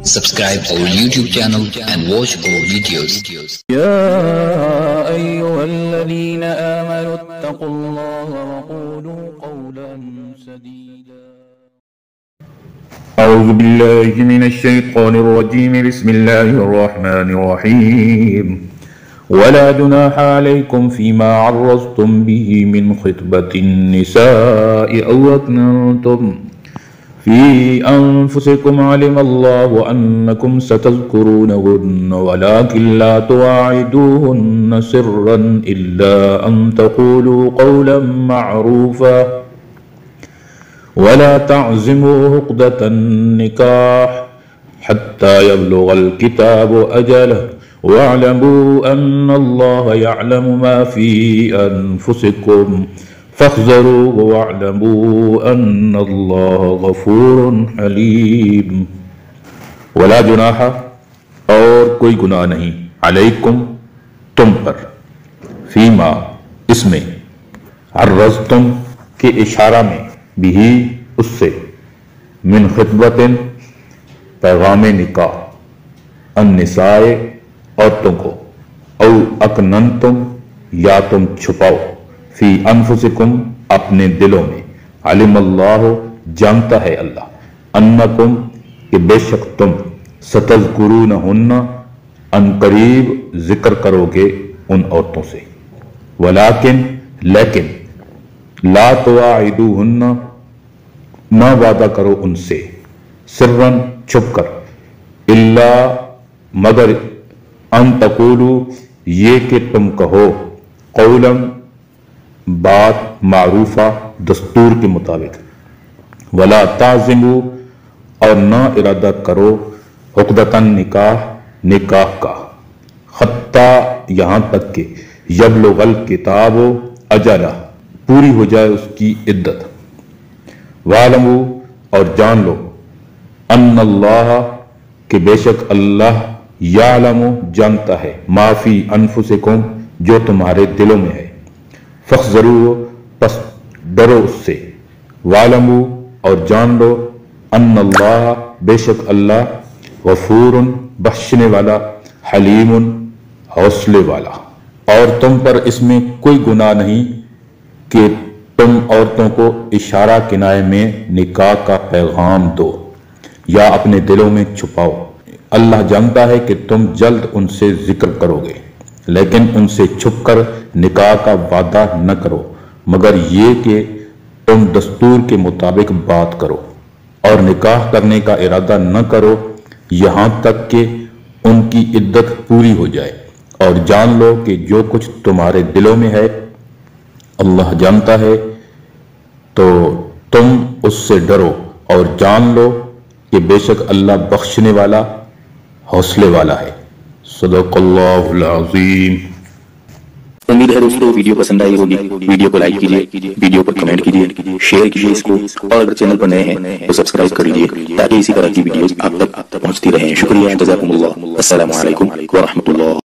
Subscribe our YouTube channel and watch our videos. يا أيها الذين آمنوا اتقوا الله وقولوا قولا سديدا. أعوذ بالله من الشيطان الرجيم. بسم الله الرحمن الرحيم. ولا جناح عليكم فيما عرضتم به من خطبة النساء أو أكننتم في أنفسكم علم الله أنكم ستذكرونهن ولكن لا تواعدوهن سرا إلا أن تقولوا قولا معروفا ولا تعزموا عقدة النكاح حتى يبلغ الكتاب أجله واعلموا أن الله يعلم ما في أنفسكم فاحذروه واعلموا أن الله غفور حليم. ولا جناح اور کوئی گناہ نہیں علیکم تم پر فیما اس میں عرضتم کے اشارہ میں بھی اس سے من خطبت پیغام نکاح النساء عورتوں کو او اکننتم یا تم چھپاؤ فی انفسکم اپنے دلوں میں علم اللہ جانتا ہے اللہ انکم کہ بے شک تم ستذکرونہن ان قریب ذکر کرو گے ان عورتوں سے ولیکن لیکن لا تواعدوہن نہ وعدہ کرو ان سے سرن چھپ کر الا مگر ان تقولو یہ کہ تم کہو قولا بات معروفہ دستور کے مطابق ولا تعزموا اور نہ ارادہ کرو عقدۃ نکاح کا حتی یہاں تک کہ یبلغ الکتاب اجلہ پوری ہو جائے اس کی عدت وَاعْلَمُوا اور جان لو ان اللہ کہ بے شک اللہ یعلم جانتا ہے ما فی انفسکم جو تمہارے دلوں میں ہے فاحذروا پس ڈرو اس سے وَاعْلَمُوا اور جان لو ان اللہ بے شک اللہ غفور بخشنے والا حلیم حوصلے والا. اور تم پر اس میں کوئی گناہ نہیں کہ تم عورتوں کو اشارہ کنائے میں نکاح کا پیغام دو یا اپنے دلوں میں چھپاؤ. اللہ جانتا ہے کہ تم جلد ان سے ذکر کرو گے لیکن ان سے چھپ کر نکاح کا وعدہ نہ کرو مگر یہ کہ تم دستور کے مطابق بات کرو اور نکاح کرنے کا ارادہ نہ کرو یہاں تک کہ ان کی عدت پوری ہو جائے. اور جان لو کہ جو کچھ تمہارے دلوں میں ہے اللہ جانتا ہے تو تم اس سے ڈرو اور جان لو کہ بے شک اللہ بخشنے والا حوصلے والا ہے. صدق اللہ العظیم. امید ہے دوستو ویڈیو پسند آئی ہوگی. ویڈیو کو لائک کیجئے, ویڈیو پر کمنٹ کیجئے, شیئر کیجئے اس کو, اور اگر چینل پر نئے ہیں تو سبسکرائب کر لیجئے تاکہ اسی طرح کی ویڈیوز آپ تک پہنچتی رہیں. شکریہ. جزاکم اللہ. السلام علیکم ورحمۃ اللہ.